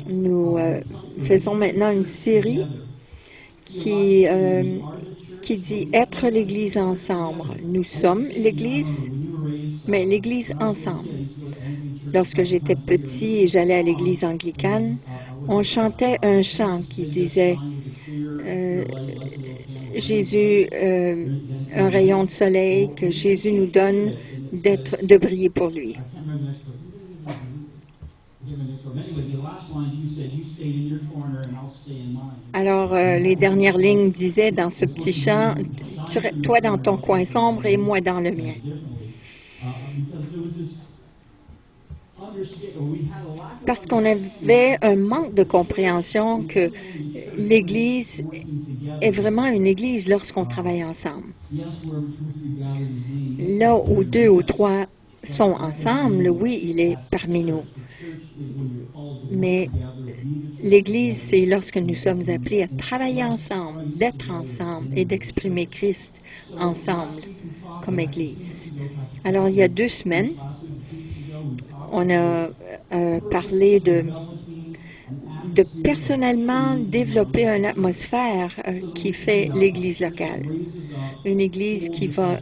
Nous faisons maintenant une série qui dit « Être l'Église ensemble ». Nous sommes l'Église, mais l'Église ensemble. Lorsque j'étais petit et j'allais à l'Église anglicane, on chantait un chant qui disait Jésus, un rayon de soleil que Jésus nous donne de briller pour lui. Alors, les dernières lignes disaient dans ce petit chant, toi dans ton coin sombre et moi dans le mien. Parce qu'on avait un manque de compréhension que l'Église est vraiment une Église lorsqu'on travaille ensemble. Là où 2 ou 3 sont ensemble, oui, il est parmi nous. Mais l'Église, c'est lorsque nous sommes appelés à travailler ensemble, d'être ensemble et d'exprimer Christ ensemble comme Église. Alors, il y a 2 semaines, on a parlé de personnellement développer une atmosphère qui fait l'Église locale. Une Église qui va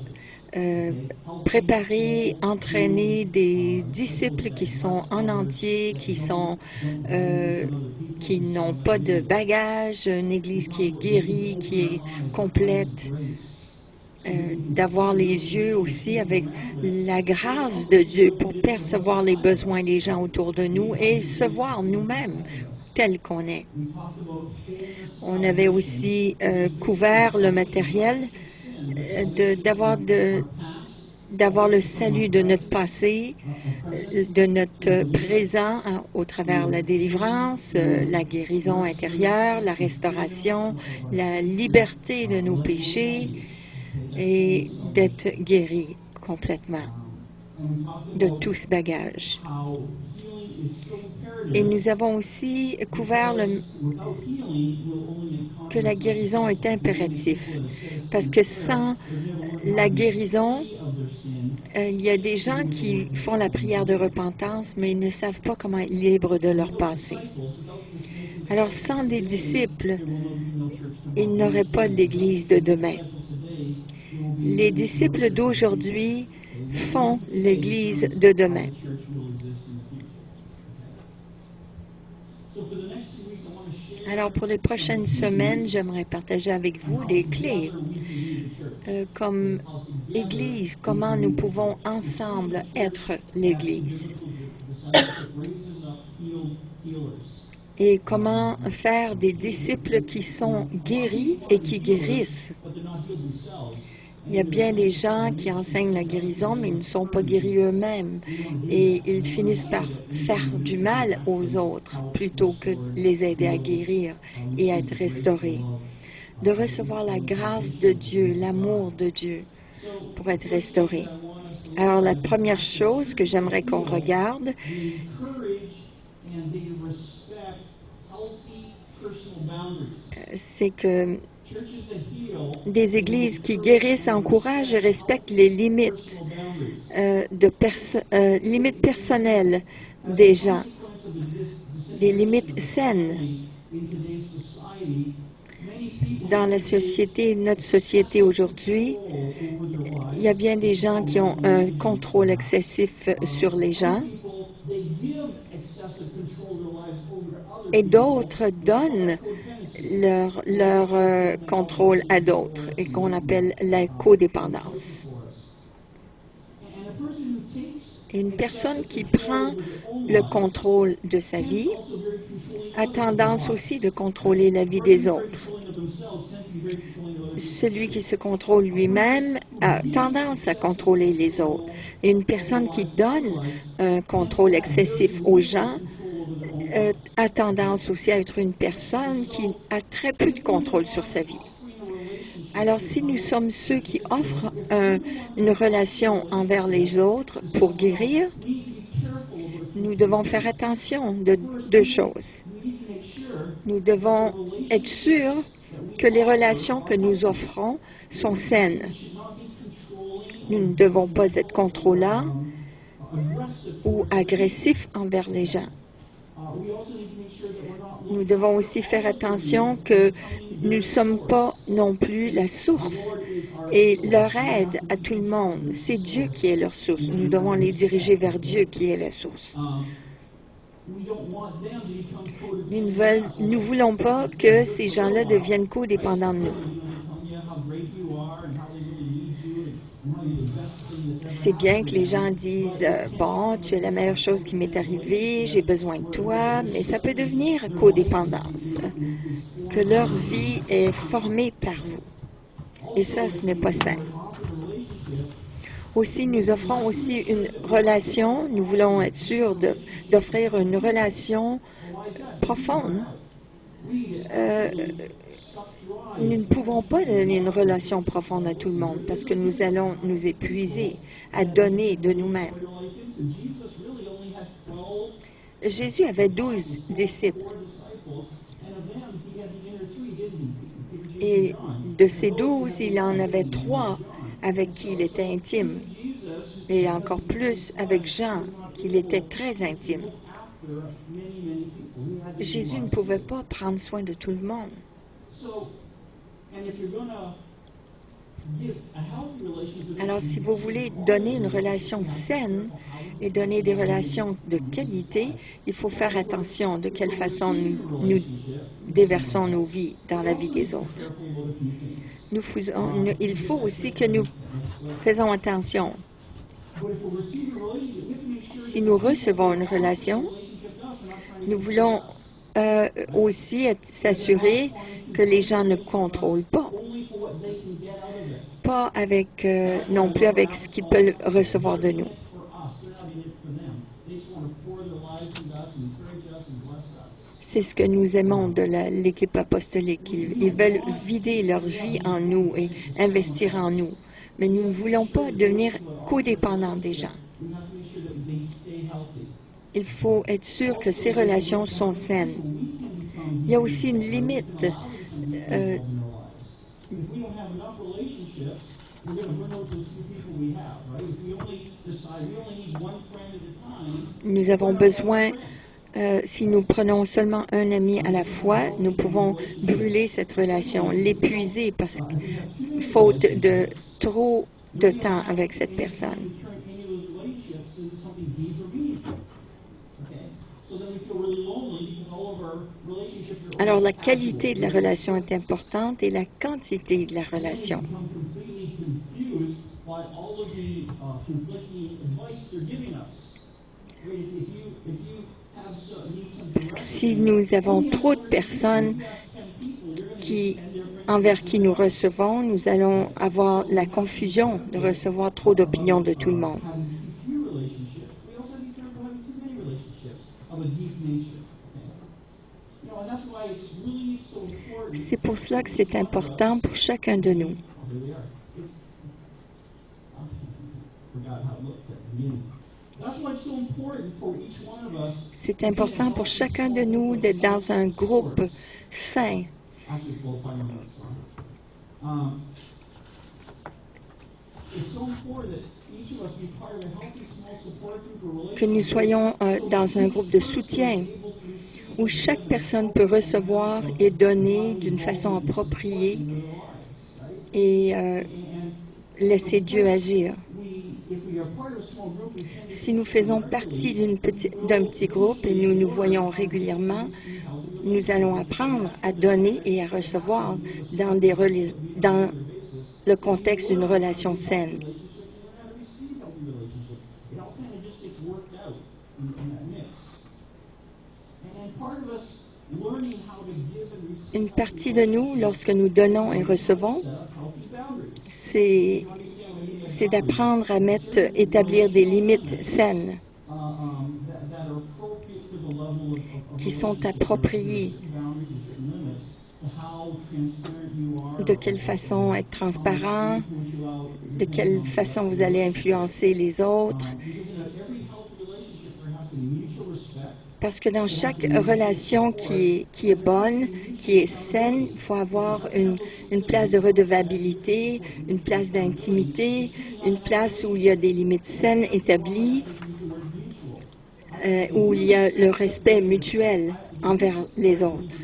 préparer, entraîner des disciples qui sont en entier, qui n'ont pas de bagages, une Église qui est guérie, qui est complète, d'avoir les yeux aussi avec la grâce de Dieu pour percevoir les besoins des gens autour de nous et se voir nous-mêmes tels qu'on est. On avait aussi couvert le matériel, d'avoir le salut de notre passé, de notre présent au travers la délivrance, la guérison intérieure, la restauration, la liberté de nos péchés et d'être guéri complètement de tout ce bagage. Et nous avons aussi couvert que la guérison est impérative, parce que sans la guérison, il y a des gens qui font la prière de repentance, mais ils ne savent pas comment être libres de leur passé. Alors, sans des disciples, il n'y aurait pas d'Église de demain. Les disciples d'aujourd'hui font l'Église de demain. Alors, pour les prochaines semaines, j'aimerais partager avec vous des clés comme Église, comment nous pouvons ensemble être l'Église. Et comment faire des disciples qui sont guéris et qui guérissent. Il y a bien des gens qui enseignent la guérison, mais ils ne sont pas guéris eux-mêmes. Et ils finissent par faire du mal aux autres plutôt que les aider à guérir et à être restaurés. De recevoir la grâce de Dieu, l'amour de Dieu pour être restaurés. Alors, la première chose que j'aimerais qu'on regarde, c'est que des églises qui guérissent, encouragent et respectent les limites, limites personnelles des gens, des limites saines. Dans la société, notre société aujourd'hui, il y a bien des gens qui ont un contrôle excessif sur les gens et d'autres donnent leur contrôle à d'autres et qu'on appelle la codépendance. Et une personne qui prend le contrôle de sa vie a tendance aussi de contrôler la vie des autres. Celui qui se contrôle lui-même a tendance à contrôler les autres. Et une personne qui donne un contrôle excessif aux gens a tendance aussi à être une personne qui a très peu de contrôle sur sa vie. Alors, si nous sommes ceux qui offrent une relation envers les autres pour guérir, nous devons faire attention de 2 choses. Nous devons être sûrs que les relations que nous offrons sont saines. Nous ne devons pas être contrôlants ou agressifs envers les gens. Nous devons aussi faire attention que nous ne sommes pas non plus la source et leur aide à tout le monde. C'est Dieu qui est leur source. Nous devons les diriger vers Dieu qui est la source. Nous ne voulons pas que ces gens-là deviennent codépendants de nous. C'est bien que les gens disent « Bon, tu es la meilleure chose qui m'est arrivée, j'ai besoin de toi », mais ça peut devenir codépendance, que leur vie est formée par vous. Et ça, ce n'est pas sain. Aussi, nous offrons aussi une relation, nous voulons être sûrs d'offrir une relation profonde. Nous ne pouvons pas donner une relation profonde à tout le monde parce que nous allons nous épuiser à donner de nous-mêmes. Jésus avait 12 disciples. Et de ces 12, il en avait 3 avec qui il était intime. Et encore plus avec Jean, qu'il était très intime. Jésus ne pouvait pas prendre soin de tout le monde. Alors, si vous voulez donner une relation saine et donner des relations de qualité, il faut faire attention de quelle façon nous déversons nos vies dans la vie des autres. Il faut aussi que nous faisons attention. Si nous recevons une relation, nous voulons aussi s'assurer que les gens ne contrôlent pas avec, non plus avec ce qu'ils peuvent recevoir de nous. C'est ce que nous aimons de l'équipe apostolique. Ils veulent vider leur vie en nous et investir en nous. Mais nous ne voulons pas devenir codépendants des gens. Il faut être sûr que ces relations sont saines. Il y a aussi une limite. Nous avons besoin, si nous prenons seulement un ami à la fois, nous pouvons brûler cette relation, l'épuiser parce que faute de trop de temps avec cette personne. Alors, la qualité de la relation est importante et la quantité de la relation. Parce que si nous avons trop de personnes envers qui nous recevons, nous allons avoir la confusion de recevoir trop d'opinions de tout le monde. C'est pour cela que c'est important pour chacun de nous. C'est important pour chacun de nous d'être dans un groupe sain. Que nous soyons dans un groupe de soutien où chaque personne peut recevoir et donner d'une façon appropriée et laisser Dieu agir. Si nous faisons partie d'un petit groupe et nous nous voyons régulièrement, nous allons apprendre à donner et à recevoir dans le contexte d'une relation saine. Une partie de nous, lorsque nous donnons et recevons, c'est d'apprendre à établir des limites saines qui sont appropriées. De quelle façon être transparent, de quelle façon vous allez influencer les autres. Parce que dans chaque relation qui est bonne, qui est saine, il faut avoir une place de redevabilité, une place d'intimité, une place où il y a des limites saines établies. où il y a le respect mutuel envers les autres.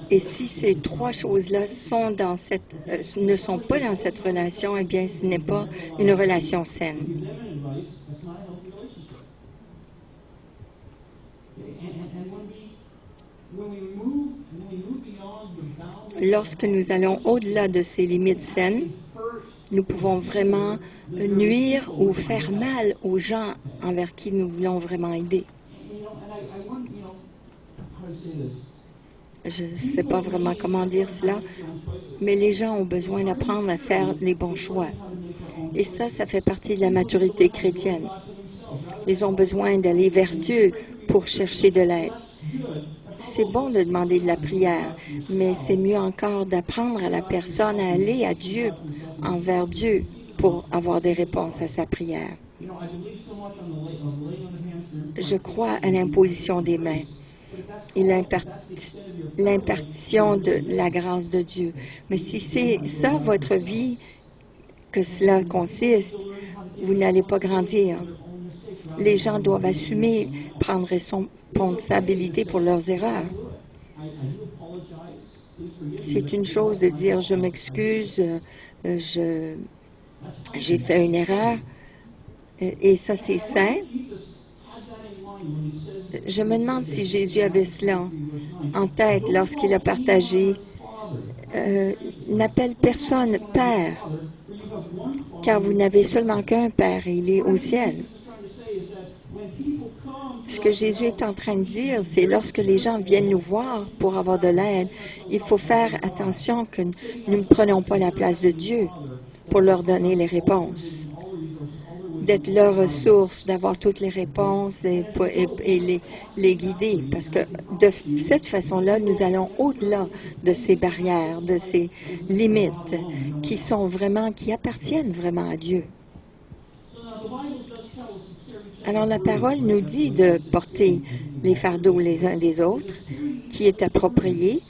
Et si ces trois choses-là sont dans ne sont pas dans cette relation, eh bien, ce n'est pas une relation saine. Lorsque nous allons au-delà de ces limites saines, nous pouvons vraiment nuire ou faire mal aux gens envers qui nous voulons vraiment aider. Je ne sais pas vraiment comment dire cela, mais les gens ont besoin d'apprendre à faire les bons choix. Et ça fait partie de la maturité chrétienne. Ils ont besoin d'aller vers Dieu pour chercher de l'aide. C'est bon de demander de la prière, mais c'est mieux encore d'apprendre à la personne à aller à Dieu, envers Dieu, pour avoir des réponses à sa prière. Je crois à l'imposition des mains et l'impartition de la grâce de Dieu. Mais si c'est ça votre vie, que cela consiste, vous n'allez pas grandir. Les gens doivent assumer, prendre responsabilité pour leurs erreurs. C'est une chose de dire « je m'excuse, j'ai fait une erreur », et ça c'est sain. Je me demande si Jésus avait cela en tête lorsqu'il a partagé « N'appelle personne Père, car vous n'avez seulement qu'un Père, et il est au ciel. » Ce que Jésus est en train de dire, c'est lorsque les gens viennent nous voir pour avoir de l'aide, il faut faire attention que nous ne prenons pas la place de Dieu pour leur donner les réponses, d'être leur ressource, d'avoir toutes les réponses et les guider. Parce que de cette façon-là, nous allons au-delà de ces barrières, de ces limites qui appartiennent vraiment à Dieu. Alors, la parole nous dit de porter les fardeaux les uns des autres, qui est approprié,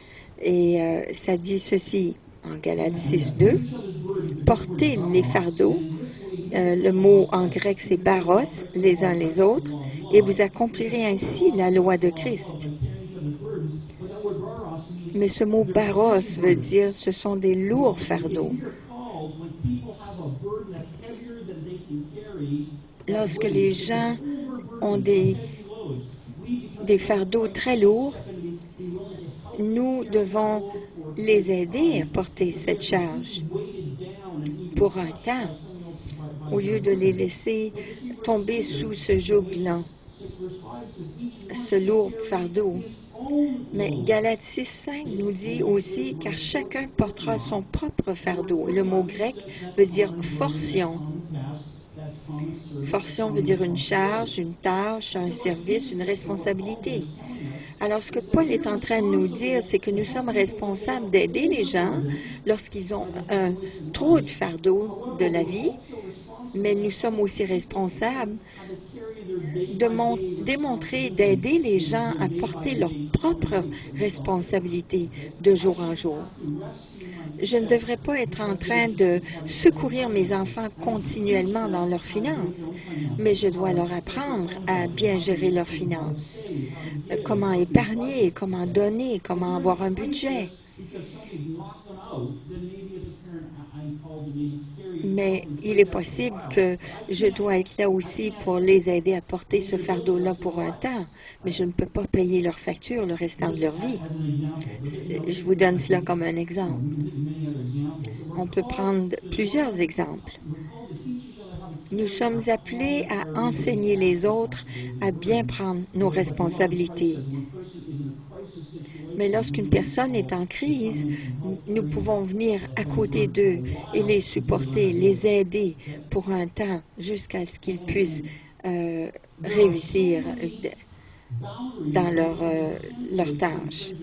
et ça dit ceci en Galates 6:2, « Portez les fardeaux », le mot en grec c'est « baros », les uns les autres, et vous accomplirez ainsi la loi de Christ. Mais ce mot « baros » veut dire ce sont des lourds fardeaux. Lorsque les gens ont des fardeaux très lourds, nous devons les aider à porter cette charge pour un temps, au lieu de les laisser tomber sous ce joug-là, ce lourd fardeau. Mais Galates 6:5 nous dit aussi « Car chacun portera son propre fardeau ». Le mot grec veut dire « fortion ». Fortion veut dire une charge, une tâche, un service, une responsabilité. Alors, ce que Paul est en train de nous dire, c'est que nous sommes responsables d'aider les gens lorsqu'ils ont trop de fardeau de la vie, mais nous sommes aussi responsables de démontrer, d'aider les gens à porter leurs propres responsabilités de jour en jour. Je ne devrais pas être en train de secourir mes enfants continuellement dans leurs finances, mais je dois leur apprendre à bien gérer leurs finances. Comment épargner, comment donner, comment avoir un budget. Mais il est possible que je dois être là aussi pour les aider à porter ce fardeau-là pour un temps, mais je ne peux pas payer leurs factures le restant de leur vie. Je vous donne cela comme un exemple. On peut prendre plusieurs exemples. Nous sommes appelés à enseigner les autres à bien prendre nos responsabilités. Mais lorsqu'une personne est en crise, nous pouvons venir à côté d'eux et les supporter, les aider pour un temps jusqu'à ce qu'ils puissent réussir dans leur tâche.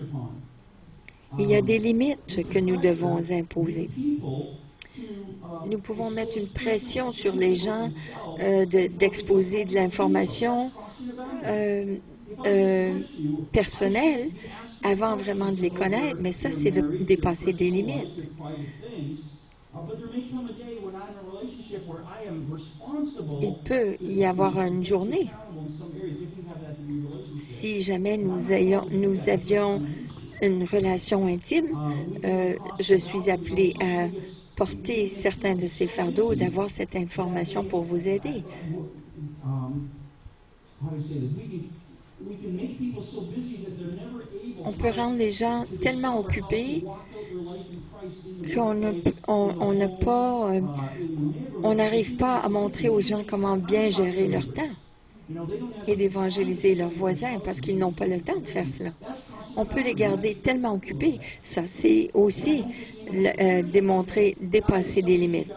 Il y a des limites que nous devons imposer. Nous pouvons mettre une pression sur les gens d'exposer de l'information personnelle avant vraiment de les connaître, mais ça, c'est de dépasser des limites. Il peut y avoir une journée. Si jamais nous avions une relation intime, je suis appelée à porter certains de ces fardeaux, d'avoir cette information pour vous aider. On peut rendre les gens tellement occupés qu'on on n'arrive pas à montrer aux gens comment bien gérer leur temps et d'évangéliser leurs voisins parce qu'ils n'ont pas le temps de faire cela. On peut les garder tellement occupés. Ça, c'est aussi dépasser des limites.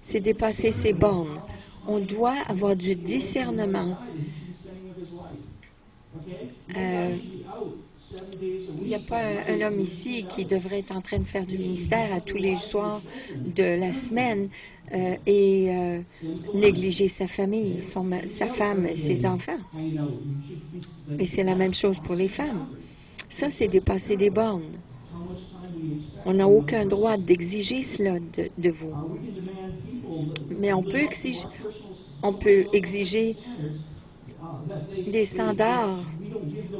C'est dépasser ses bornes. On doit avoir du discernement. Il n'y a pas un homme ici qui devrait être en train de faire du ministère à tous les soirs de la semaine et négliger sa famille, sa femme et ses enfants. Et c'est la même chose pour les femmes. Ça, c'est dépasser des bornes. On n'a aucun droit d'exiger cela de vous. Mais on peut exiger des standards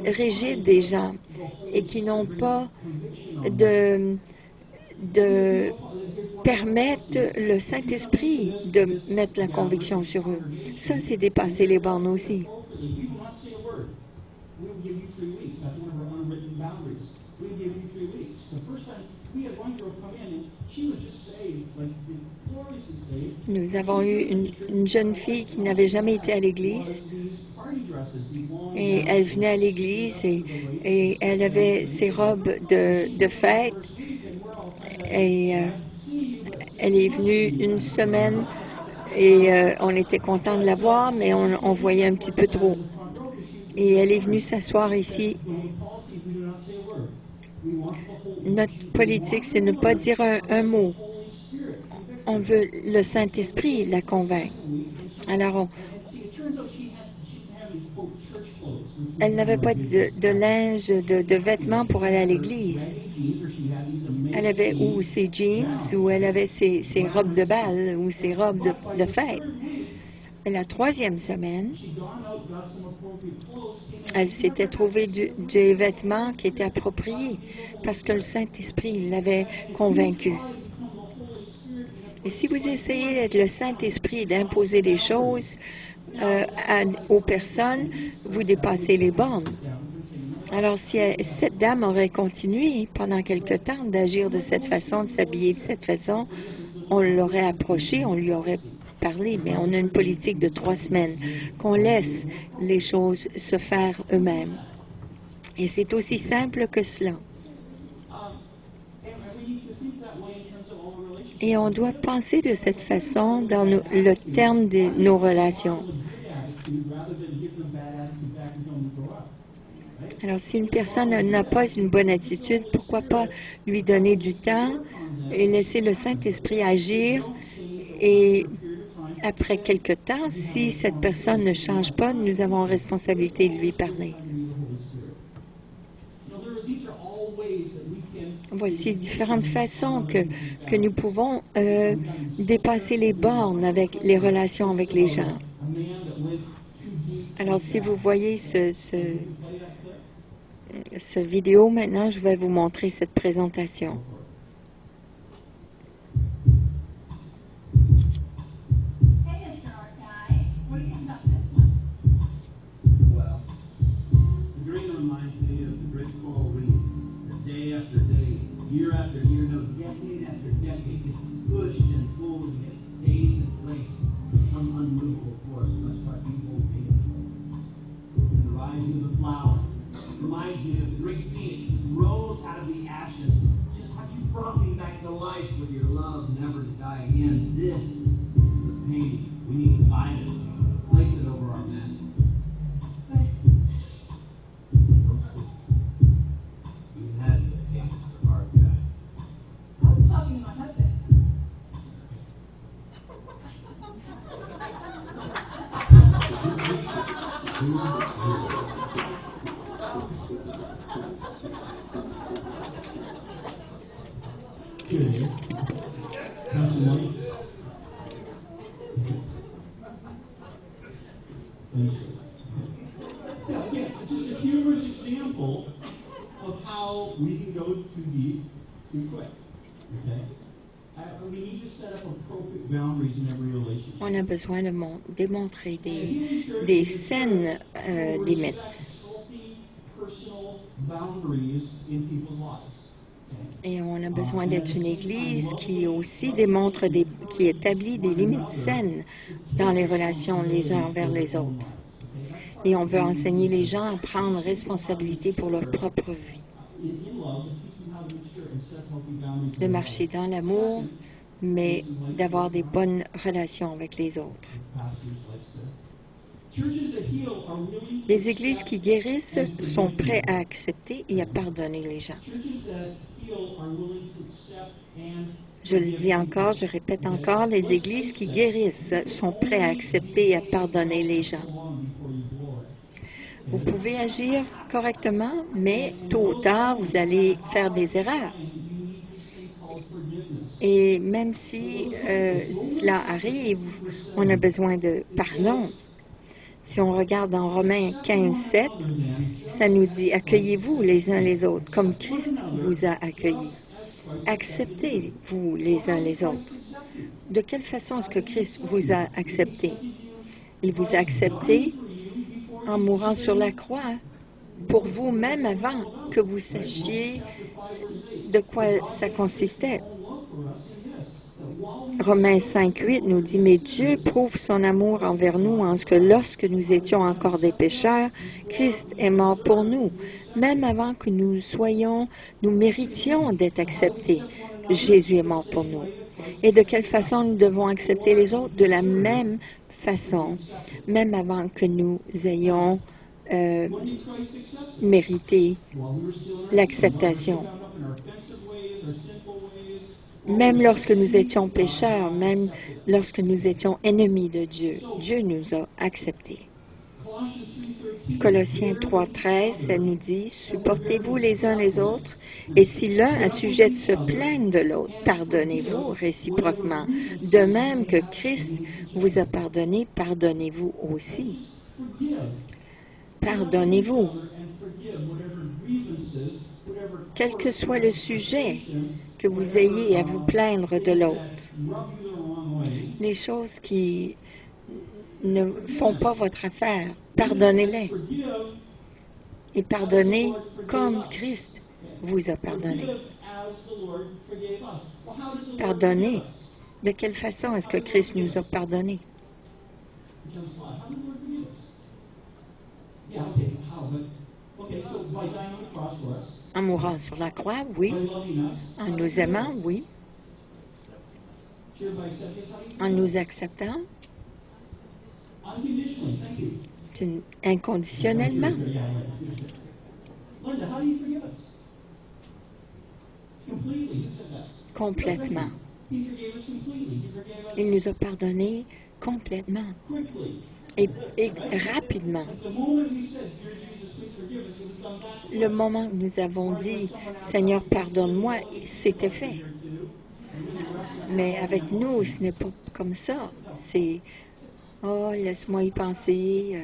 rigides des gens et qui n'ont pas de permettre le Saint-Esprit de mettre la conviction sur eux. Ça, c'est dépasser les bornes aussi. Nous avons eu une jeune fille qui n'avait jamais été à l'église et elle venait à l'église et elle avait ses robes de fête et elle est venue une semaine et on était content de la voir, mais on voyait un petit peu trop. Et elle est venue s'asseoir ici. Notre politique, c'est ne pas dire un mot. On veut le Saint-Esprit la convaincre. Alors, elle n'avait pas de linge, de vêtements pour aller à l'église. Elle avait ou ses jeans, ou elle avait ses robes de bal, ou ses robes de fête. Mais la troisième semaine, elle s'était trouvée des vêtements qui étaient appropriés parce que le Saint-Esprit l'avait convaincue. Et si vous essayez d'être le Saint-Esprit et d'imposer des choses aux personnes, vous dépassez les bornes. Alors, si cette dame aurait continué pendant quelque temps d'agir de cette façon, de s'habiller de cette façon, on l'aurait approchée, on lui aurait parlé, mais on a une politique de 3 semaines, qu'on laisse les choses se faire eux-mêmes. Et c'est aussi simple que cela. Et on doit penser de cette façon dans le terme de nos relations. Alors, si une personne n'a pas une bonne attitude, pourquoi pas lui donner du temps et laisser le Saint-Esprit agir et après quelque temps, si cette personne ne change pas, nous avons responsabilité de lui parler. Voici différentes façons que nous pouvons dépasser les bornes avec les relations avec les gens. Alors, si vous voyez ce vidéo maintenant, je vais vous montrer cette présentation. Year after year, no, decade after decade, gets pushed and pulled and it stays in place. Some unmovable force must try to hold things in place. And the rising of the flower reminds me of the great phoenix rose out of the ashes, just like you brought me back to life with your love, never to die again. This is the pain we need to bind us, place it over our men. You had the gangster hard guy. I was talking to my husband. Good. Have some lights. Yeah, again, it's just a humorous example of how we can go too deep too quick. Okay? We need to set up appropriate boundaries in every relationship. On a besoin de démontrer des saines limites. Healthy personal boundaries in people's lives. Et on a besoin d'être une Église qui aussi qui établit des limites saines dans les relations les uns envers les autres. Et on veut enseigner les gens à prendre responsabilité pour leur propre vie. De marcher dans l'amour, mais d'avoir des bonnes relations avec les autres. Les églises qui guérissent sont prêtes à accepter et à pardonner les gens. Je le dis encore, je répète encore, les églises qui guérissent sont prêtes à accepter et à pardonner les gens. Vous pouvez agir correctement, mais tôt ou tard, vous allez faire des erreurs. Et même si cela arrive, on a besoin de pardon. Si on regarde dans Romains 15, 7, ça nous dit « Accueillez-vous les uns les autres, comme Christ vous a accueillis. Acceptez-vous les uns les autres. » De quelle façon est-ce que Christ vous a accepté? Il vous a accepté en mourant sur la croix pour vous, même avant que vous sachiez de quoi ça consistait. Romains 5, 8 nous dit « Mais Dieu prouve son amour envers nous en ce que lorsque nous étions encore des pécheurs, Christ est mort pour nous, même avant que nous méritions d'être acceptés. Jésus est mort pour nous. » Et de quelle façon nous devons accepter les autres? De la même façon, même avant que nous ayons mérité l'acceptation. Même lorsque nous étions pécheurs, même lorsque nous étions ennemis de Dieu, Dieu nous a acceptés. Colossiens 3,13, ça nous dit « Supportez-vous les uns les autres, et si l'un a sujet de se plaindre de l'autre, pardonnez-vous réciproquement. De même que Christ vous a pardonné, pardonnez-vous aussi. » Pardonnez-vous. Quel que soit le sujet que vous ayez à vous plaindre de l'autre, les choses qui ne font pas votre affaire, pardonnez-les. Et pardonnez comme Christ vous a pardonné. Pardonnez. De quelle façon est-ce que Christ nous a pardonné? En mourant sur la croix, oui. En nous aimant, oui. En nous acceptant. Inconditionnellement. Complètement. Il nous a pardonné complètement et rapidement. Le moment où nous avons dit « Seigneur, pardonne-moi », c'était fait. Mais avec nous, ce n'est pas comme ça. C'est « Oh, laisse-moi y penser ».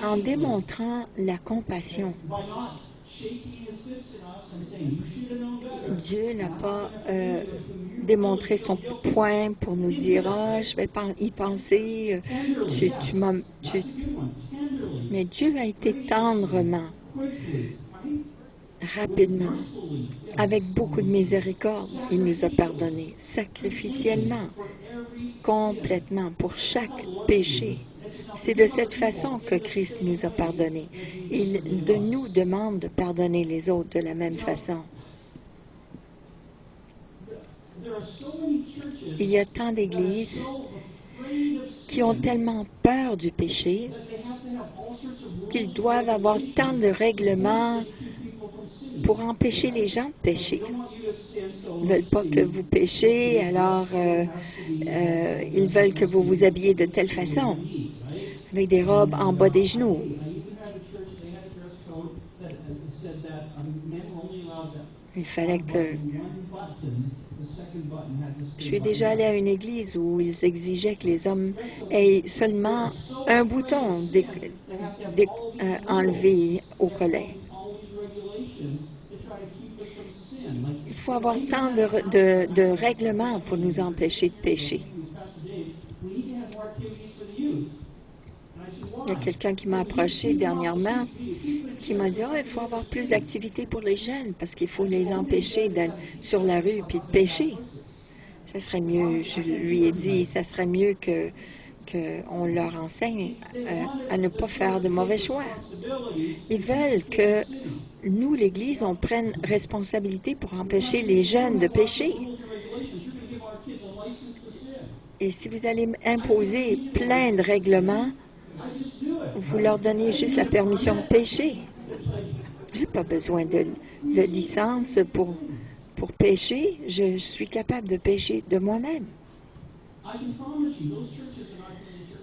En démontrant la compassion, Dieu n'a pas démontré son poing pour nous dire « Ah, je vais y penser, Mais Dieu a été tendrement, rapidement, avec beaucoup de miséricorde. Il nous a pardonné sacrificiellement, complètement, pour chaque péché. C'est de cette façon que Christ nous a pardonné. Il nous demande de pardonner les autres de la même façon. Il y a tant d'églises qui ont tellement peur du péché qu'ils doivent avoir tant de règlements pour empêcher les gens de pécher. Ils ne veulent pas que vous péchiez, alors ils veulent que vous vous habillez de telle façon, avec des robes en bas des genoux. Il fallait que Je suis déjà allée à une église où ils exigeaient que les hommes aient seulement un bouton enlevé au collet. Il faut avoir tant de règlements pour nous empêcher de pécher. Il y a quelqu'un qui m'a approché dernièrement qui m'a dit « Oh, il faut avoir plus d'activités pour les jeunes parce qu'il faut les empêcher d'aller sur la rue puis de pécher. » Ça serait mieux, je lui ai dit, ça serait mieux qu'on leur enseigne à ne pas faire de mauvais choix. Ils veulent que nous, l'Église, on prenne responsabilité pour empêcher les jeunes de pécher. Et si vous allez imposer plein de règlements, vous leur donnez juste la permission de pécher. Je n'ai pas besoin de licence pour pécher. Je suis capable de pécher de moi-même.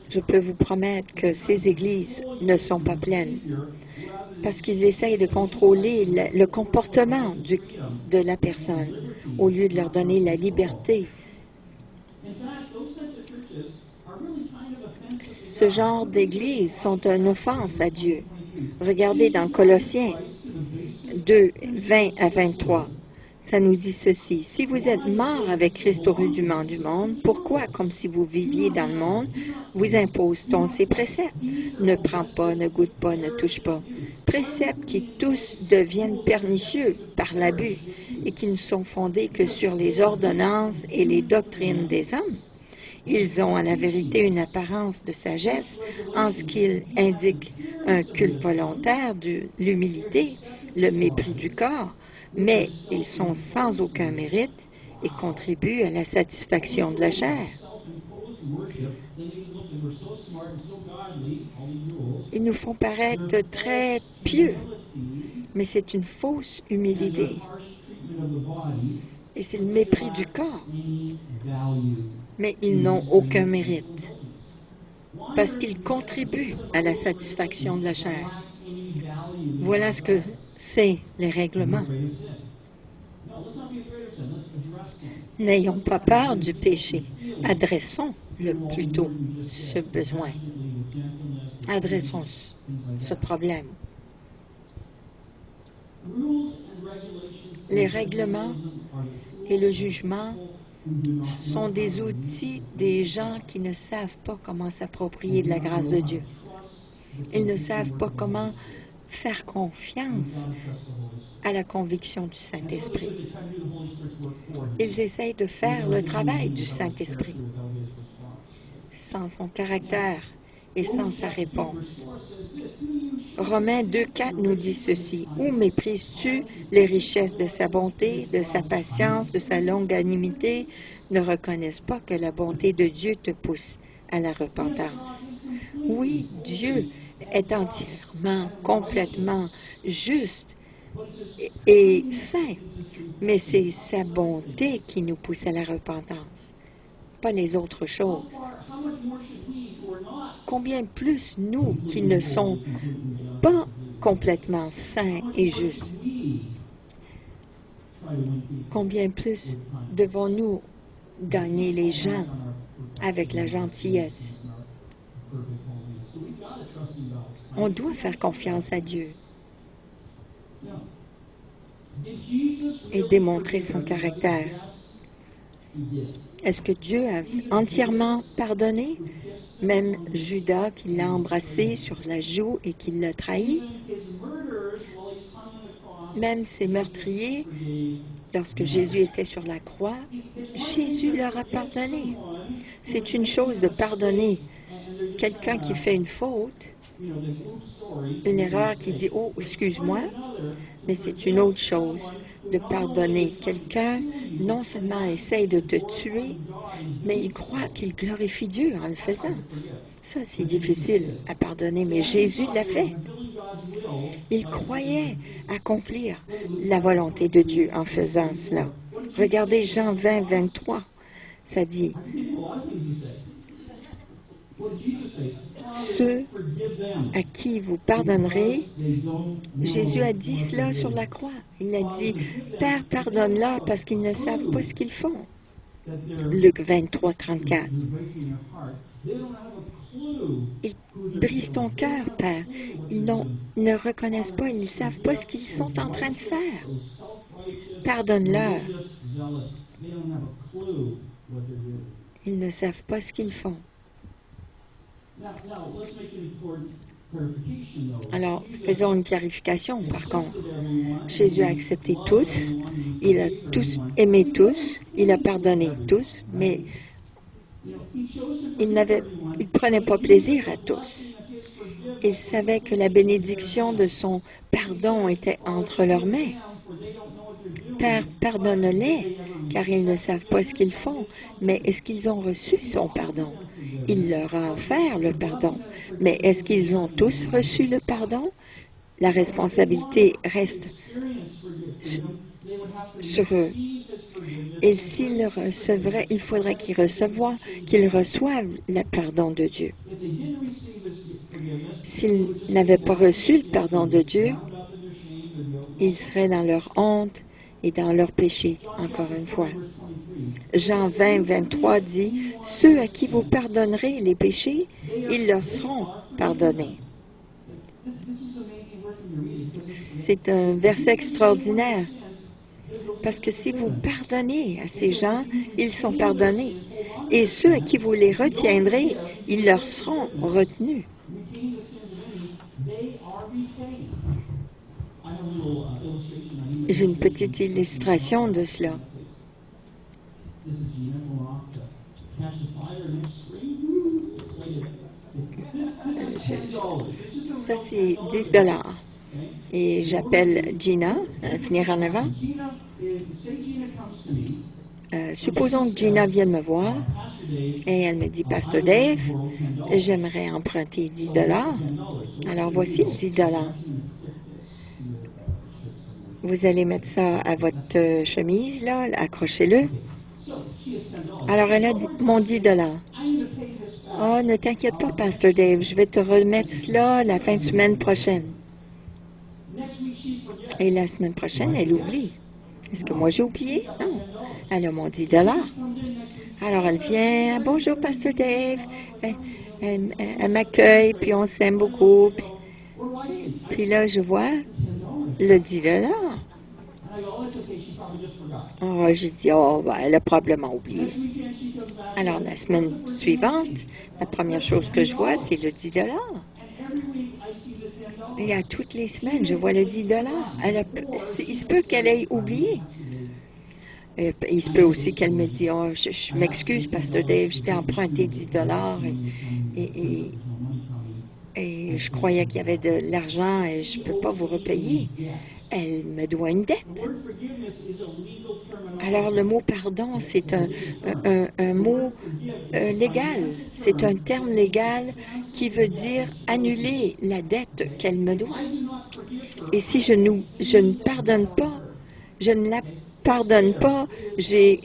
Je peux vous promettre que ces églises ne sont pas pleines parce qu'ils essayent de contrôler le comportement de la personne au lieu de leur donner la liberté. Ce genre d'églises sont une offense à Dieu. Regardez dans Colossiens 2, 20 à 23. Ça nous dit ceci. « Si vous êtes morts avec Christ au rudiment du monde, pourquoi, comme si vous viviez dans le monde, vous impose-t-on ces préceptes? Ne prends pas, ne goûte pas, ne touche pas. Préceptes qui tous deviennent pernicieux par l'abus et qui ne sont fondés que sur les ordonnances et les doctrines des hommes. Ils ont à la vérité une apparence de sagesse en ce qu'ils indiquent un culte volontaire de l'humilité, le mépris du corps, mais ils sont sans aucun mérite et contribuent à la satisfaction de la chair. Ils nous font paraître très pieux, mais c'est une fausse humilité. Et c'est le mépris du corps. Mais ils n'ont aucun mérite parce qu'ils contribuent à la satisfaction de la chair. Voilà ce que c'est les règlements. N'ayons pas peur du péché. Adressons-le plutôt, ce besoin. Adressons ce problème. Les règlements et le jugement sont des outils des gens qui ne savent pas comment s'approprier de la grâce de Dieu. Ils ne savent pas comment faire confiance à la conviction du Saint-Esprit. Ils essayent de faire le travail du Saint-Esprit sans son caractère et sans sa réponse. Romains 2,4 nous dit ceci. « Où méprises-tu les richesses de sa bonté, de sa patience, de sa longanimité? Ne reconnaissent pas que la bonté de Dieu te pousse à la repentance. » Oui, Dieu est entièrement, complètement juste et saint, mais c'est sa bonté qui nous pousse à la repentance, pas les autres choses. Combien plus nous qui ne sommes pas complètement saints et justes, combien plus devons-nous gagner les gens avec la gentillesse? On doit faire confiance à Dieu et démontrer son caractère. Est-ce que Dieu a entièrement pardonné? Même Judas qui l'a embrassé sur la joue et qui l'a trahi? Même ses meurtriers, lorsque Jésus était sur la croix, Jésus leur a pardonné. C'est une chose de pardonner quelqu'un qui fait une faute, une erreur qui dit « Oh, excuse-moi », mais c'est une autre chose de pardonner quelqu'un, non seulement essaye de te tuer, mais il croit qu'il glorifie Dieu en le faisant. Ça, c'est difficile à pardonner, mais Jésus l'a fait. Il croyait accomplir la volonté de Dieu en faisant cela. Regardez Jean 20, 23. Ça dit, ceux à qui vous pardonnerez, Jésus a dit cela sur la croix. Il a dit, Père, pardonne-leur parce qu'ils ne savent pas ce qu'ils font. that they're Luc 23, 34. breaking your heart. They don't have a clue. Ils brisent ton cœur, Père. Ils ne reconnaissent pas, ils ne savent pas ce qu'ils sont en train de faire. Pardonne-leur. Just zealous. They don't have a clue what they're doing. Ils ne savent pas ce qu'ils font. Now, let's make an important clarification, though. Alors, faisons une clarification, par contre. Jésus a accepté tous, il a tous aimé tous, il a pardonné tous, mais il ne prenait pas plaisir à tous. Il savait que la bénédiction de son pardon était entre leurs mains. Père, pardonne-les, car ils ne savent pas ce qu'ils font. Mais est-ce qu'ils ont reçu son pardon? Il leur a offert le pardon. Mais est-ce qu'ils ont tous reçu le pardon? La responsabilité reste sur eux. Et s'ils le recevraient, il faudrait qu'ils reçoivent le pardon de Dieu. S'ils n'avaient pas reçu le pardon de Dieu, ils seraient dans leur honte et dans leur péché, encore une fois. Jean 20, 23 dit, « Ceux à qui vous pardonnerez les péchés, ils leur seront pardonnés. » C'est un verset extraordinaire, parce que si vous pardonnez à ces gens, ils sont pardonnés. Et ceux à qui vous les retiendrez, ils leur seront retenus. J'ai une petite illustration de cela. Ça, c'est 10 $. Et j'appelle Gina à venir en avant. Supposons que Gina vienne me voir et elle me dit, « Pasteur Dave, j'aimerais emprunter 10 $. Alors, voici 10 $. Vous allez mettre ça à votre chemise, là, accrochez-le. » Alors, elle a mon 10 $. Oh, ne t'inquiète pas, Pasteur Dave, je vais te remettre cela la fin de semaine prochaine. Et la semaine prochaine, elle oublie. Est-ce que moi j'ai oublié? Non. Elle a mon 10 $. Alors, elle vient, « Bonjour, Pasteur Dave. » Elle m'accueille, puis on s'aime beaucoup. Puis là, je vois le 10 $. Oh, j'ai dit, oh, ben, elle a probablement oublié. Alors, la semaine suivante, la première chose que je vois, c'est le 10 $. Et à toutes les semaines, je vois le 10 $. Il se peut qu'elle ait oublié. Il se peut aussi qu'elle me dise, oh, je m'excuse, Pasteur Dave, je t'ai emprunté 10 $ et je croyais qu'il y avait de l'argent et je ne peux pas vous repayer. Elle me doit une dette. Alors, le mot pardon, c'est un mot légal. C'est un terme légal qui veut dire annuler la dette qu'elle me doit. Et si je ne pardonne pas, je ne la pardonne pas, j'ai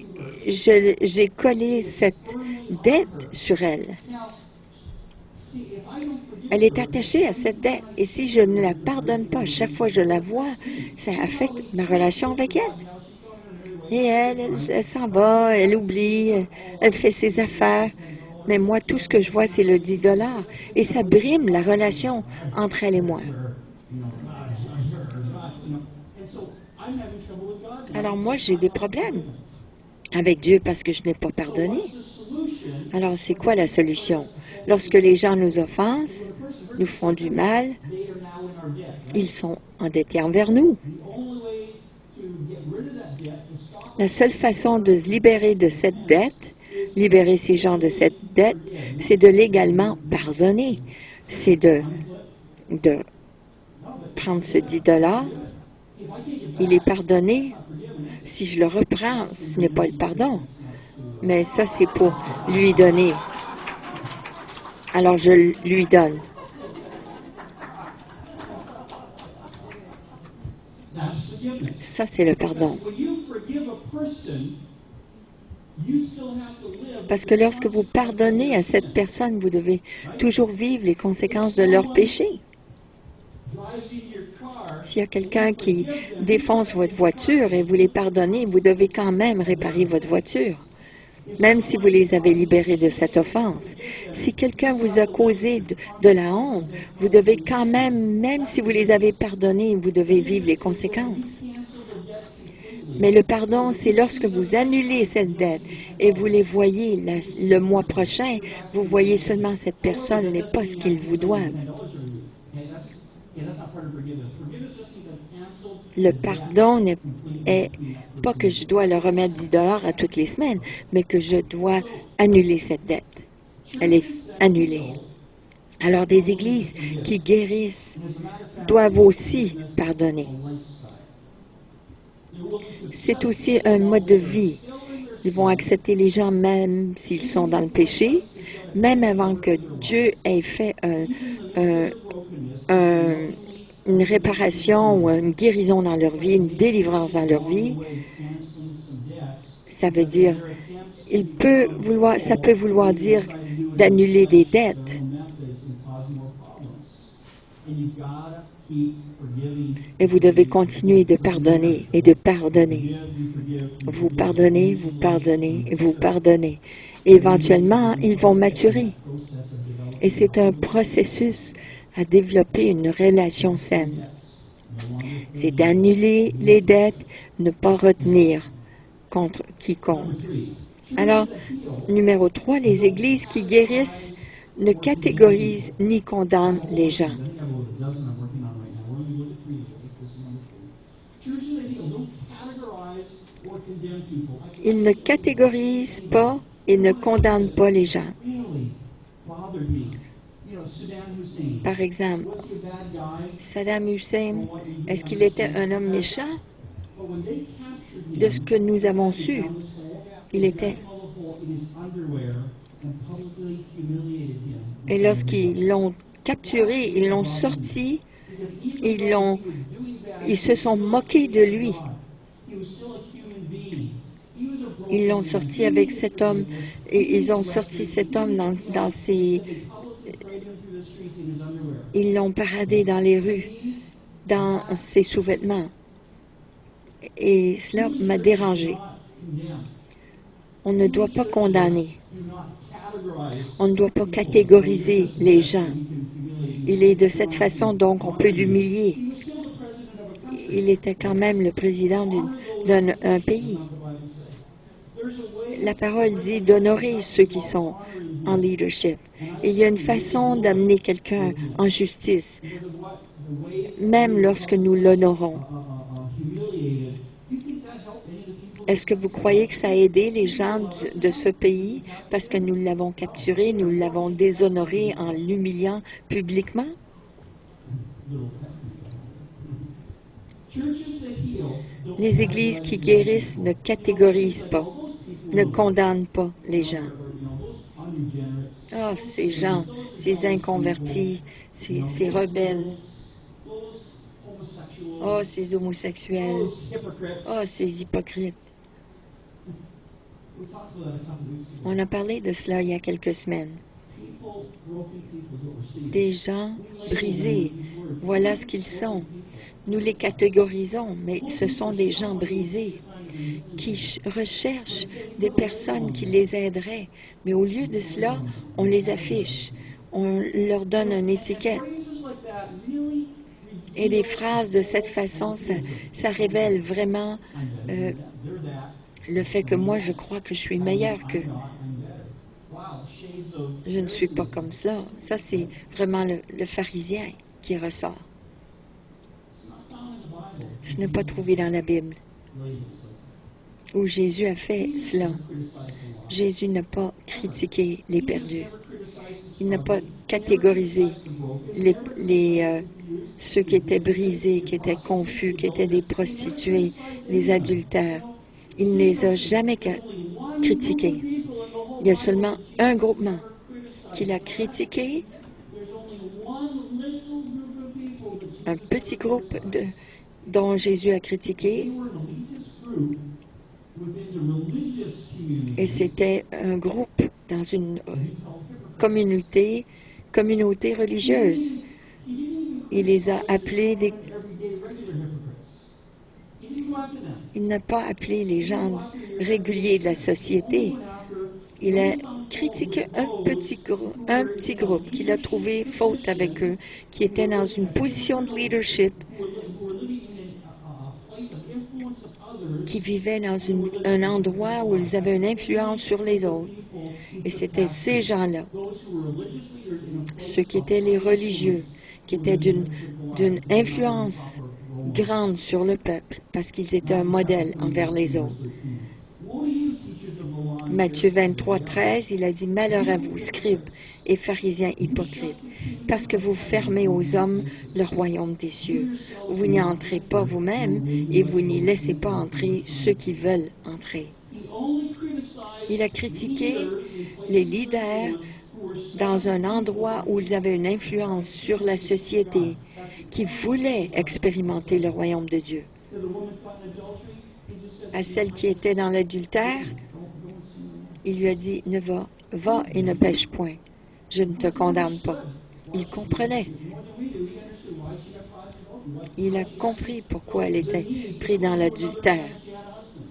collé cette dette sur elle. Elle est attachée à cette dette. Et si je ne la pardonne pas, chaque fois que je la vois, ça affecte ma relation avec elle. Et elle s'en va, elle oublie, elle fait ses affaires. Mais moi, tout ce que je vois, c'est le 10 $. Et ça brime la relation entre elle et moi. Alors moi, j'ai des problèmes avec Dieu parce que je n'ai pas pardonné. Alors, c'est quoi la solution? Lorsque les gens nous offensent, nous font du mal, ils sont endettés envers nous. La seule façon de se libérer de cette dette, libérer ces gens de cette dette, c'est de légalement pardonner. C'est de prendre ce 10 $, il est pardonné. Si je le reprends, ce n'est pas le pardon. Mais ça, c'est pour lui donner. Alors, je lui donne. Ça, c'est le pardon. Parce que lorsque vous pardonnez à cette personne, vous devez toujours vivre les conséquences de leur péché. S'il y a quelqu'un qui défonce votre voiture et vous les pardonnez, vous devez quand même réparer votre voiture. même si vous les avez libérés de cette offense. Si quelqu'un vous a causé de la honte, vous devez quand même si vous les avez pardonnés, vous devez vivre les conséquences. Mais le pardon, c'est lorsque vous annulez cette dette et vous les voyez le mois prochain, vous voyez seulement cette personne, mais pas ce qu'ils vous doivent. Le pardon n'est pas que je dois le remettre 10 $ à toutes les semaines, mais que je dois annuler cette dette. Elle est annulée. Alors, des églises qui guérissent doivent aussi pardonner. C'est aussi un mode de vie. Ils vont accepter les gens même s'ils sont dans le péché, même avant que Dieu ait fait une réparation ou une guérison dans leur vie, une délivrance dans leur vie. Ça veut dire, ça peut vouloir dire d'annuler des dettes. Et vous devez continuer de pardonner et de pardonner. Vous pardonnez, vous pardonnez et vous pardonnez. Et éventuellement, ils vont maturer. Et c'est un processus à développer une relation saine. C'est d'annuler les dettes, ne pas retenir contre quiconque. Alors, numéro 3, les églises qui guérissent ne catégorisent ni condamnent les gens. Ils ne catégorisent pas et ne condamnent pas les gens. Par exemple, Saddam Hussein, est-ce qu'il était un homme méchant? De ce que nous avons su, il était. Et lorsqu'ils l'ont capturé, ils l'ont sorti, ils se sont moqués de lui. Ils l'ont sorti avec cet homme, et ils ont sorti cet homme dans ses... Ils l'ont paradé dans les rues, dans ses sous-vêtements. Et cela m'a dérangé. On ne doit pas condamner. On ne doit pas catégoriser les gens. Il est de cette façon, donc, on peut l'humilier. Il était quand même le président d'un pays. La parole dit d'honorer ceux qui sont en leadership. Il y a une façon d'amener quelqu'un en justice, même lorsque nous l'honorons. Est-ce que vous croyez que ça a aidé les gens de ce pays parce que nous l'avons capturé, nous l'avons déshonoré en l'humiliant publiquement? Les églises qui guérissent ne catégorisent pas, ne condamnent pas les gens. Ah, ces gens, ces inconvertis, ces rebelles. Oh, ces homosexuels. Oh, ces hypocrites. On a parlé de cela il y a quelques semaines. Des gens brisés, voilà ce qu'ils sont. Nous les catégorisons, mais ce sont des gens brisés qui recherchent des personnes qui les aideraient. Mais au lieu de cela, on les affiche, on leur donne une étiquette. Et des phrases de cette façon, ça révèle vraiment le fait que moi, je crois que je suis meilleur qu'eux. Je ne suis pas comme ça. Ça, c'est vraiment le pharisien qui ressort. Ce n'est pas trouvé dans la Bible où Jésus a fait cela. Jésus n'a pas critiqué les perdus. Il n'a pas catégorisé ceux qui étaient brisés, qui étaient confus, qui étaient des prostituées, des adultères. Il ne les a jamais critiqués. Il y a seulement un groupement qu'il a critiqué, un petit groupe dont Jésus a critiqué, et c'était un groupe dans une communauté religieuse. Il les a appelés Il n'a pas appelé les gens réguliers de la société. Il a critiqué un petit groupe qu'il a trouvé faute avec eux, qui était dans une position de leadership, who were living in a place of influence of others. qui vivaient dans un endroit où ils avaient une influence sur les autres. Et c'était ces gens-là, Those who were religious leaders in a place ceux qui étaient les religieux, qui étaient d'une influence grande sur le peuple, parce qu'ils étaient un modèle envers les autres. Woe to you, teachers of the law, Matthieu 23, 13, il a dit « Malheur à vous, scribes et pharisiens hypocrites, parce que vous fermez aux hommes le royaume des cieux. Vous n'y entrez pas vous-même et vous n'y laissez pas entrer ceux qui veulent entrer. » he only criticized Il a critiqué les leaders dans un endroit où ils avaient une influence sur la société, qui voulaient expérimenter le royaume de Dieu. to the woman caught in adultery. He just said, À celle qui était dans l'adultère, il lui a dit, va et ne pêche point. Je ne te condamne pas. Il comprenait. more than we do, he understood why she got caught in adultery. Il a compris pourquoi elle était prise dans l'adultère. She had a husband.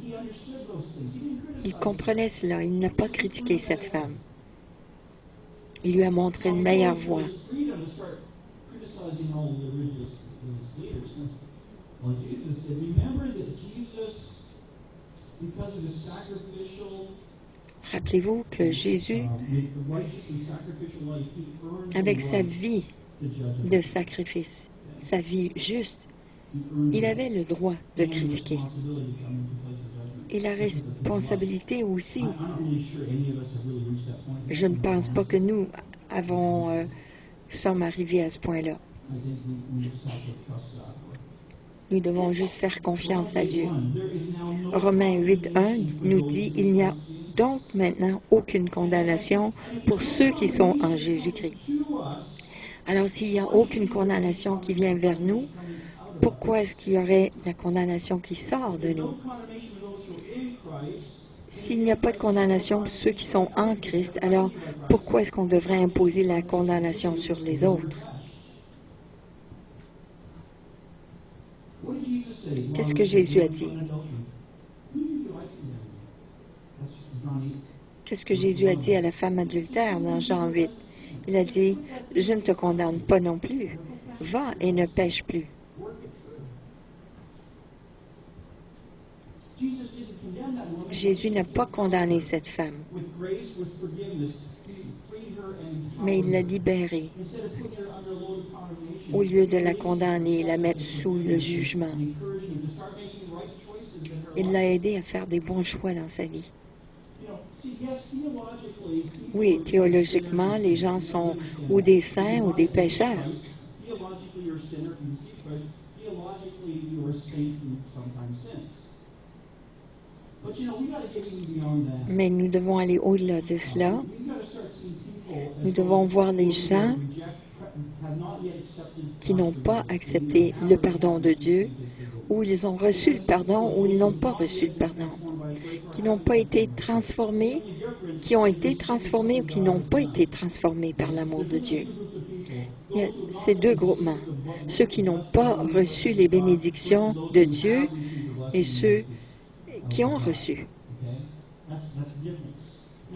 He understood those things. He didn't criticize. Il comprenait cela. Il n'a pas critiqué cette femme. Il lui a montré une meilleure voie. Freedom to start criticizing all the religious leaders. Well, Jesus said, remember that Jesus, because of his sacrificial, Rappelez-vous que Jésus, righteous and sacrificial life, he earned avec the sa right vie to judge us. de sacrifice, sa vie juste, He earned il avait le droit de the critiquer. responsibility to come into place of judgment. Et la responsabilité aussi. I'm not really sure any of us have really reached that point. Je ne pense pas que nous sommes arrivés à ce point-là. I think we just have to trust God. Nous devons juste faire confiance à Dieu. There is now no Romains 8.1 nous dit « Il n'y a donc maintenant aucune condamnation pour ceux qui sont en Jésus-Christ. » Alors, s'il n'y a aucune condamnation qui vient vers nous, pourquoi est-ce qu'il y aurait la condamnation qui sort de nous? condemnation for those who are in Christ. S'il n'y a pas de condamnation pour ceux qui sont en Christ, alors pourquoi est-ce qu'on devrait imposer la condamnation sur les autres? What did Jesus say? Qu'est-ce que Jésus a dit? Qu'est-ce que Jésus a dit à la femme adultère dans Jean 8? Il a dit, « Je ne te condamne pas non plus. Va et ne pêche plus. Jesus didn't condemn that woman. Jésus n'a pas condamné cette femme, With grace, with forgiveness, he freed her and mais il l'a libérée instead of putting her under a load of condemnation, au lieu de la condamner et la mettre sous le jugement. encouraged him to start making right choices in her Il life. l'a aidée à faire des bons choix dans sa vie. You know, see, yes, theologically, people Oui, théologiquement, les gens sont ou des saints ou des pécheurs. theologically you're a sinner if you receive Christ. Theologically you're a saint who sometimes sins. But you know, we got to get even beyond that. Mais nous devons aller au-delà de cela. We got to start seeing people Nous devons voir les gens have not yet accepted qui n'ont pas accepté le pardon de Dieu, ou ils ont reçu le pardon ou ils n'ont pas reçu le pardon, qui n'ont pas été transformés, qui ont été transformés ou qui n'ont pas été transformés par l'amour de Dieu. Il y a ces deux groupements, ceux qui n'ont pas reçu les bénédictions de Dieu et ceux qui ont reçu.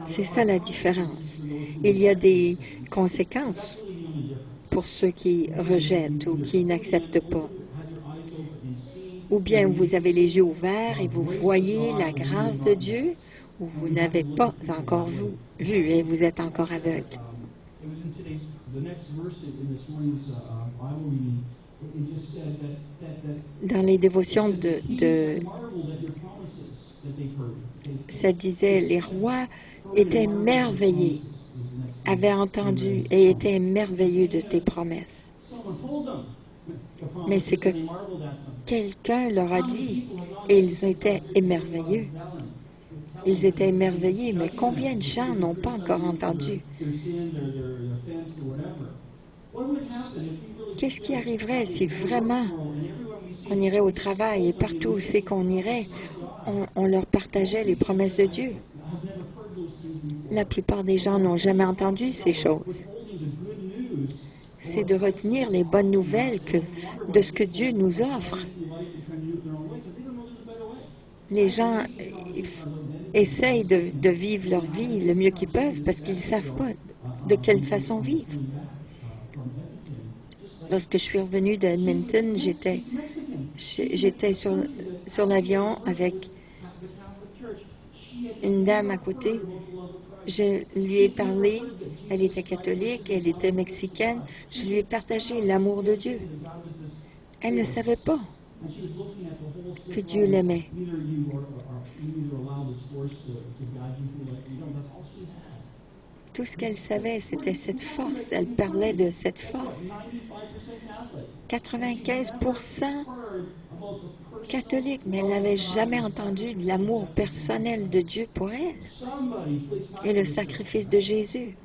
C'est ça la différence. Il y a des conséquences pour ceux qui rejettent ou qui n'acceptent pas. Ou bien vous avez les yeux ouverts et vous voyez la grâce de Dieu, ou vous n'avez pas encore vu et vous êtes encore aveugle. It was in today's, the next verse in this morning's Bible reading, it just said that Dans les dévotions de marveled at your promises that they heard. ça disait, les rois étaient émerveillés, avaient entendu et étaient émerveilleux de tes promesses. Someone told them the promises, Mais c'est que and they marveled at them. quelqu'un leur a dit et ils étaient émerveilleux. Ils étaient émerveillés, mais combien de gens n'ont pas encore entendu? Their sin, their offense, or whatever. What would happen if we really Qu'est-ce qui arriverait si vraiment and everyone we see on irait au travail et partout où c'est qu'on irait, on leur partageait les promesses de Dieu? have never heard those things before? La plupart des gens n'ont jamais entendu ces choses. Holding the good news, C'est de retenir les bonnes nouvelles de ce que Dieu nous offre. life and trying to do it their own way because they don't know there's a better way. Les gens, essayent de vivre leur vie le mieux qu'ils peuvent parce qu'ils ne savent pas de quelle façon vivre. Lorsque je suis revenue d'Edmonton, j'étais sur l'avion avec une dame à côté. Je lui ai parlé, elle était catholique, elle était mexicaine. Je lui ai partagé l'amour de Dieu. Elle ne savait pas que Dieu l'aimait. Tout ce qu'elle savait, c'était cette force. Elle parlait de cette force. 95% catholique, mais elle n'avait jamais entendu de l'amour personnel de Dieu pour elle et le sacrifice de Jésus.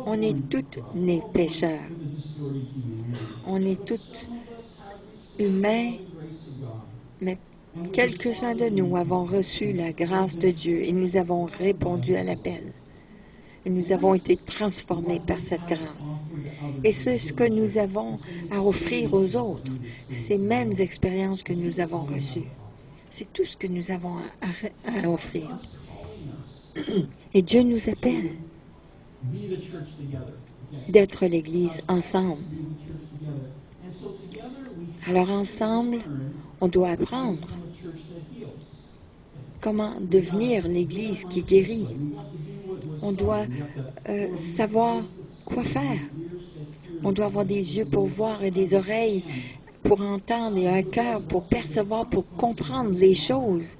On est tous nés pécheurs. On est tous humains, mais quelques-uns de nous avons reçu la grâce de Dieu et nous avons répondu à l'appel. Et nous avons été transformés par cette grâce. Et c'est ce que nous avons à offrir aux autres, ces mêmes expériences que nous avons reçues. C'est tout ce que nous avons à offrir. Et Dieu nous appelle d'être l'Église ensemble. Alors ensemble, on doit apprendre comment devenir l'Église qui guérit. On doit savoir quoi faire. On doit avoir des yeux pour voir et des oreilles pour entendre et un cœur pour percevoir, pour comprendre les choses,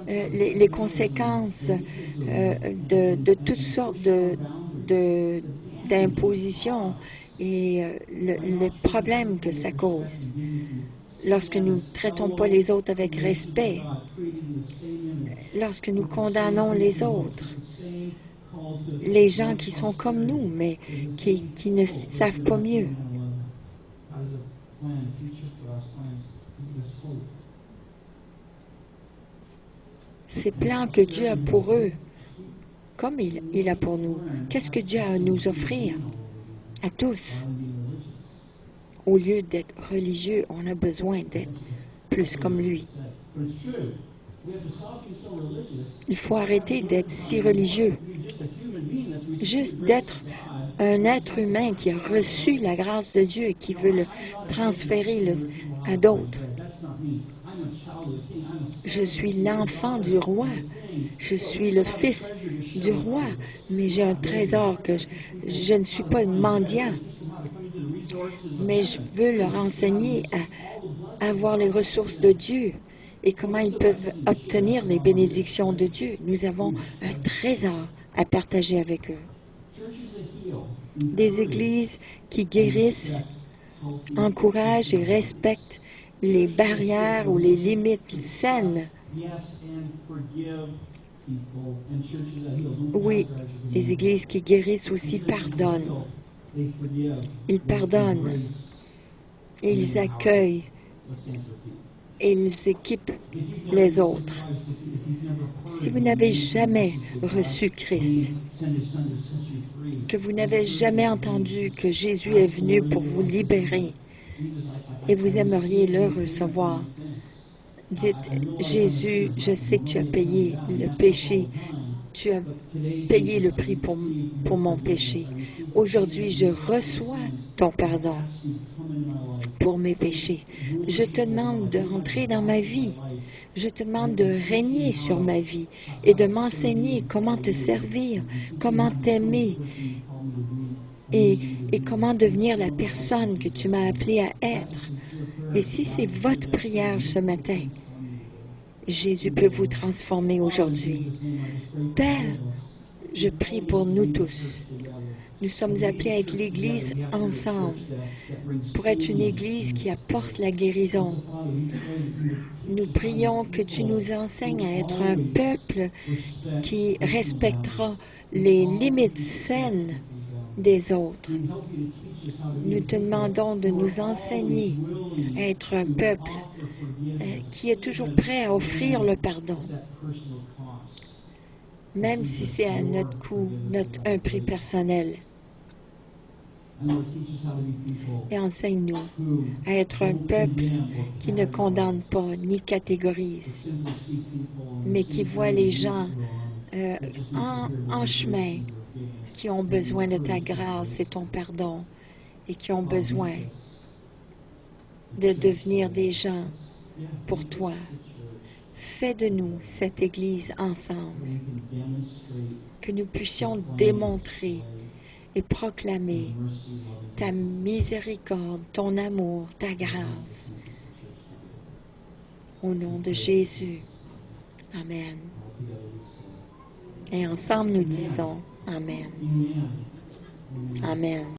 les conséquences de toutes sortes d'impositions et les problèmes que ça cause. Lorsque nous ne traitons pas les autres avec respect, lorsque nous condamnons les autres, les gens qui sont comme nous, mais qui ne savent pas mieux. Ces plans que Dieu a pour eux, comme il a pour nous, qu'est-ce que Dieu a à nous offrir à tous? Au lieu d'être religieux, on a besoin d'être plus comme lui. Il faut arrêter d'être si religieux. Juste d'être un être humain qui a reçu la grâce de Dieu et qui veut le transférer à d'autres. Je suis l'enfant du roi. Je suis le fils du roi, mais j'ai un trésor que je ne suis pas une mendiant. Mais je veux leur enseigner à avoir les ressources de Dieu et comment ils peuvent obtenir les bénédictions de Dieu. Nous avons un trésor à partager avec eux. Des églises qui guérissent, encouragent et respectent les barrières ou les limites saines. Oui, les églises qui guérissent aussi pardonnent. Ils pardonnent, ils accueillent et ils équipent les autres. Si vous n'avez jamais reçu Christ, que vous n'avez jamais entendu que Jésus est venu pour vous libérer et vous aimeriez le recevoir, dites, Jésus, je sais que tu as payé le péché. Tu as payé le prix pour mon péché. Aujourd'hui, je reçois ton pardon pour mes péchés. Je te demande de rentrer dans ma vie. Je te demande de régner sur ma vie et de m'enseigner comment te servir, comment t'aimer et comment devenir la personne que tu m'as appelée à être. Et si c'est votre prière ce matin, Jésus peut vous transformer aujourd'hui. Père, je prie pour nous tous. Nous sommes appelés à être l'Église ensemble, pour être une Église qui apporte la guérison. Nous prions que tu nous enseignes à être un peuple qui respectera les limites saines des autres. Nous te demandons de nous enseigner à être un peuple qui est toujours prêt à offrir le pardon, même si c'est à notre coût, un prix personnel. And Lord, teach us how to be people et enseigne-nous who à être un peuple condemn or qui ne condamne pas ni catégorise, simply see people and mais see qui voit them les as gens wrong, that just need to hear the en word chemin, grace and forgiveness. qui ont besoin de ta grâce et ton pardon, et qui ont besoin de devenir des gens pour toi. Fais de nous cette Église ensemble, que nous puissions démontrer et proclamer ta miséricorde, ton amour, ta grâce. Au nom de Jésus. Amen. Et ensemble nous disons Amen. Amen.